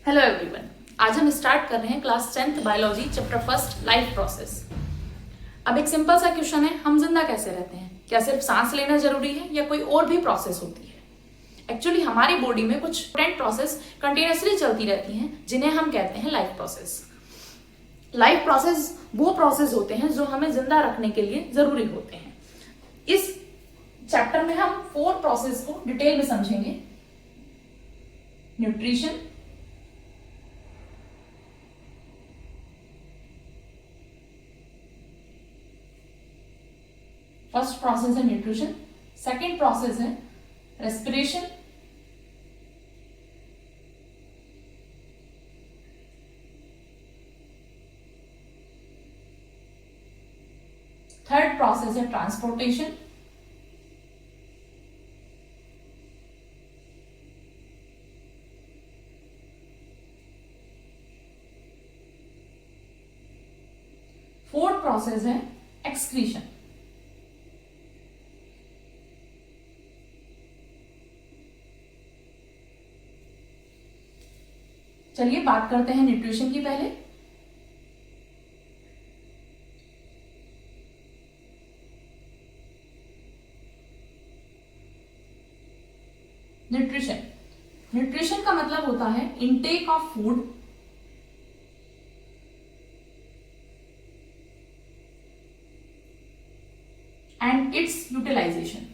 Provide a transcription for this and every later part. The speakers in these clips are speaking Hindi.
Hello everyone. आज हम स्टार्ट कर रहे हैं class 10th biology chapter first life process. अब एक सिंपल सा क्वेश्चन है, हम जिंदा कैसे रहते हैं? क्या सिर्फ सांस लेना जरूरी है या कोई और भी प्रोसेस होती है? एक्चुअली हमारी बॉडी में कुछ इंपॉर्टेंट प्रोसेस कंटिन्यूसली चलती रहती हैं जिन्हें हम कहते हैं लाइफ प्रोसेस। लाइफ प्रोसेस वो प्रोसेस होते हैं जो हमें जिंदा रखने के लिए जरूरी होते हैं। इस चैप्टर में हम 4 प्रोसेस को डिटेल में समझेंगे। न्यूट्रिशन, फर्स्ट प्रोसेस है न्यूट्रिशन। सेकेंड प्रोसेस है रेस्पिरेशन। थर्ड प्रोसेस है ट्रांसपोर्टेशन। फोर्थ प्रोसेस है एक्सक्रीशन। चलिए बात करते हैं न्यूट्रिशन की पहले। न्यूट्रिशन न्यूट्रिशन का मतलब होता है intake of food and its utilization.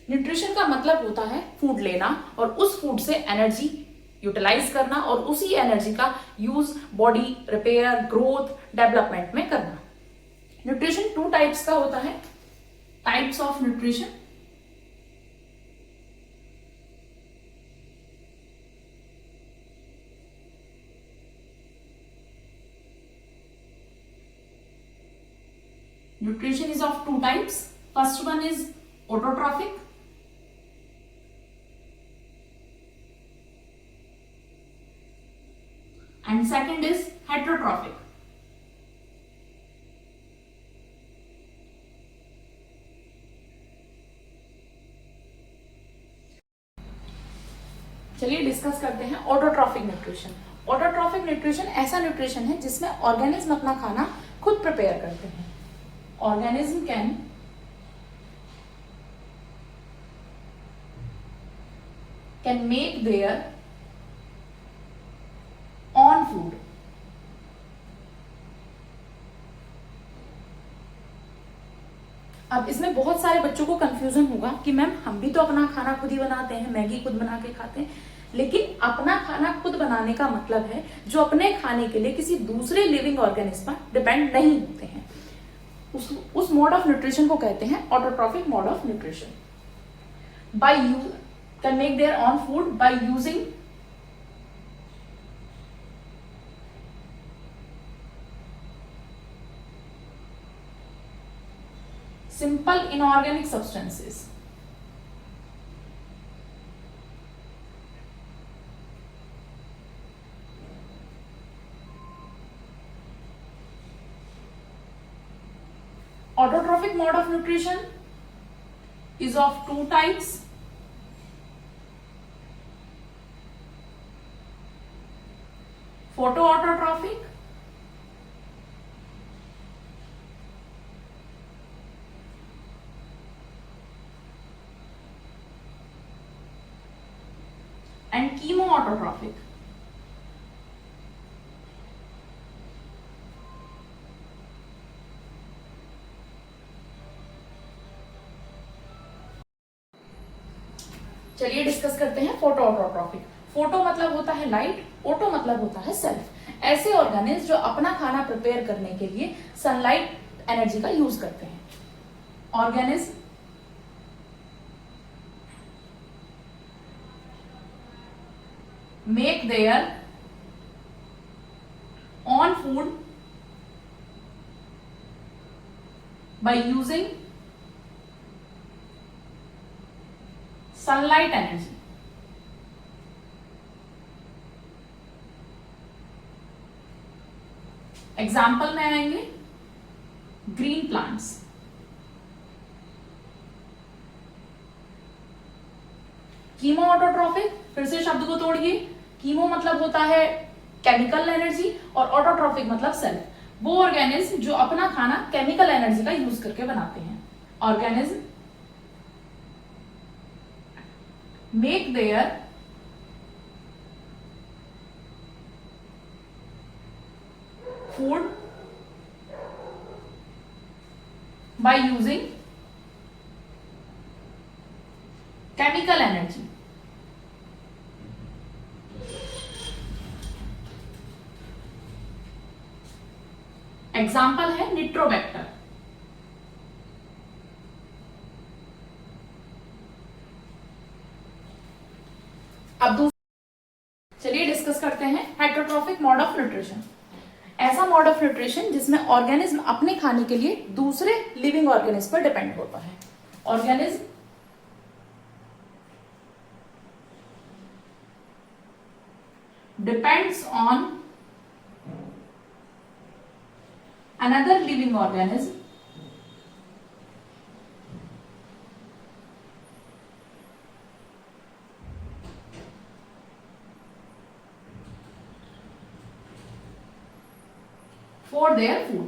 Nutrition का मतलब होता है फूड लेना और उस फूड से एनर्जी यूटिलाइज करना और उसी एनर्जी का use body repair, growth, development में करना। न्यूट्रिशन 2 टाइप्स का होता है। Types of nutrition. Nutrition is of 2 types. First one is autotrophic and second is heterotrophic. चलिए डिस्कस करते हैं ऑटोट्रॉफिक न्यूट्रिशन। ऑटोट्रॉफिक न्यूट्रिशन ऐसा न्यूट्रिशन है जिसमें ऑर्गेनिज्म अपना खाना खुद प्रिपेयर करते हैं। Organism can make their own food. अब इसमें बहुत सारे बच्चों को कंफ्यूजन होगा कि मैम हम भी तो अपना खाना खुद ही बनाते हैं, मैगी खुद बना के खाते हैं, लेकिन अपना खाना खुद बनाने का मतलब है जो अपने खाने के लिए किसी दूसरे लिविंग ऑर्गेनिज्म पर डिपेंड नहीं होते हैं। उस मोड ऑफ न्यूट्रिशन को कहते हैं autotrophic mode of nutrition. By you can make their own food by using simple inorganic substances. Autotrophic mode of nutrition is of 2 types. Photoautotrophic and chemoautotrophic. चलिए डिस्कस करते हैं फोटोऑटोट्रॉफिक। फोटो मतलब होता है लाइट, ऑटो मतलब होता है सेल्फ। ऐसे ऑर्गेनिज्म जो अपना खाना प्रिपेयर करने के लिए सनलाइट एनर्जी का यूज करते हैं। Organism make their own food by using sunlight energy. Example में आएंगे ग्रीन प्लांट्स। कीमो ऑटोट्रॉफिक, फिर से शब्द को तोड़िए। कीमो मतलब होता है केमिकल एनर्जी और ऑटोट्रॉफिक मतलब सेल्फ। वो ऑर्गेनिज्म जो अपना खाना केमिकल एनर्जी का यूज करके बनाते हैं। Organism make their food by using chemical energy. Example है निट्रोबैक्टर। अब चलिए डिस्कस करते हैं हेटरोट्रॉफिक मोड ऑफ न्यूट्रिशन। ऐसा मोड ऑफ न्यूट्रिशन जिसमें ऑर्गेनिज्म अपने खाने के लिए दूसरे लिविंग ऑर्गेनिज्म पर डिपेंड होता है। Organism depends on another living organism for their food.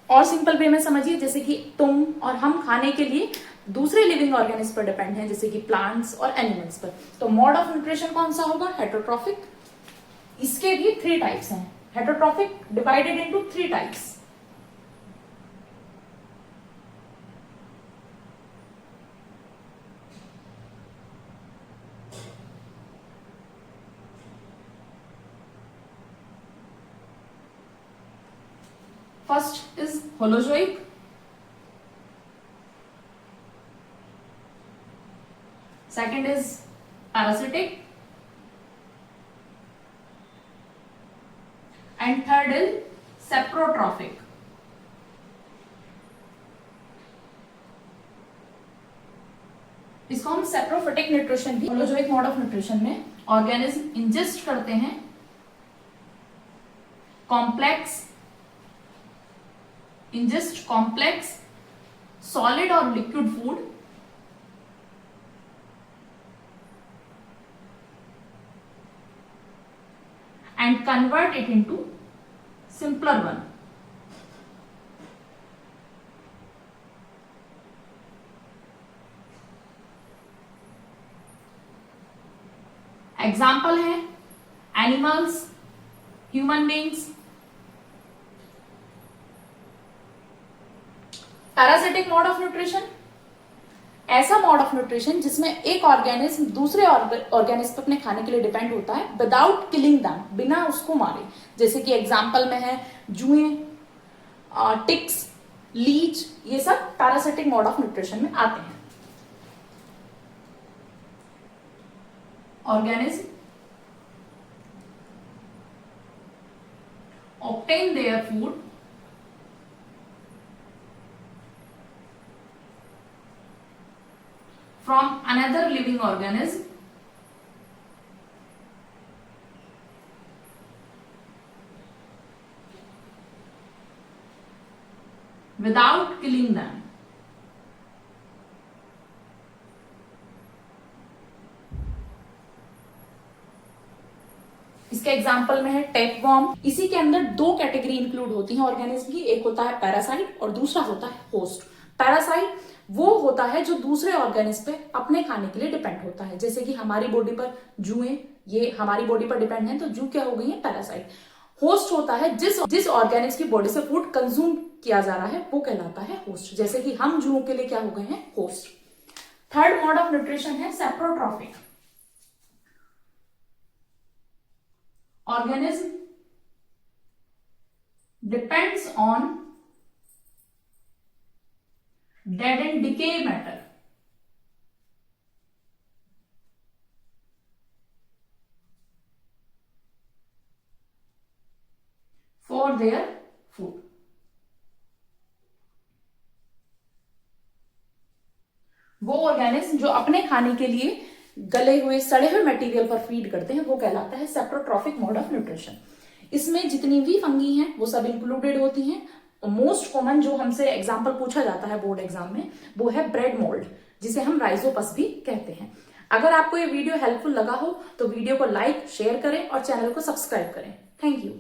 और सिंपल वे में समझिए, जैसे कि तुम और हम खाने के लिए दूसरे लिविंग ऑर्गेनिज्म पर डिपेंड हैं, जैसे कि प्लांट्स और एनिमल्स पर। तो मोड ऑफ न्यूट्रिशन कौन सा होगा? हेटरोट्रॉफिक। इसके भी 3 टाइप्स हैं। Heterotrophic divided into 3 types. First is holozoic, second is parasitic, and third is saprotrophic. इसको हम सेप्रोफिटिक न्यूट्रिशन भी। होलोजोइक मोड ऑफ न्यूट्रिशन में ऑर्गेनिज्म इंजेस्ट करते हैं कॉम्प्लेक्स सॉलिड और liquid food and convert it into simpler one. Example है animals, human beings. Parasitic mode of nutrition, ऐसा मोड ऑफ न्यूट्रिशन जिसमें एक ऑर्गेनिज्म दूसरे ऑर्गेनिज्म पर अपने खाने के लिए डिपेंड होता है विदाउट किलिंग दैम, बिना उसको मारे। जैसे कि एग्जाम्पल में है जुएं, टिक्स, लीच, ये सब पैरासिटिक मोड ऑफ न्यूट्रिशन में आते हैं। Organism obtain their food from another living organism without killing them. इसके एग्जाम्पल में है टेपवर्म। इसी के अंदर 2 कैटेगरी इंक्लूड होती हैं ऑर्गेनिज्म की, एक होता है पैरासाइट और दूसरा होता है होस्ट। पैरासाइट वो होता है जो दूसरे ऑर्गेनिज्म पे अपने खाने के लिए डिपेंड होता है, जैसे कि हमारी बॉडी पर जुएं, ये हमारी बॉडी पर डिपेंड है, तो जू क्या हो गई है? पैरासाइट। होस्ट होता है जिस ऑर्गेनिज्म की बॉडी से फूड कंज्यूम किया जा रहा है, वो कहलाता है होस्ट। जैसे कि हम जुओं के लिए क्या हो गए हैं? Host. Third mode of nutrition है saprotrophic. organism depends on dead and decay matter for their food. वो ऑर्गेनिज्म जो अपने खाने के लिए गले हुए सड़े हुए मटेरियल पर फीड करते हैं, वो कहलाता है सेप्रोट्रॉफिक मोड ऑफ न्यूट्रिशन। इसमें जितनी भी फंगी हैं वो सब इंक्लूडेड होती हैं, मोस्ट कॉमन जो हमसे एग्जाम्पल पूछा जाता है बोर्ड एग्जाम में वो है ब्रेड मोल्ड, जिसे हम राइजोपस भी कहते हैं। अगर आपको ये वीडियो हेल्पफुल लगा हो तो वीडियो को लाइक शेयर करें और चैनल को सब्सक्राइब करें। Thank you.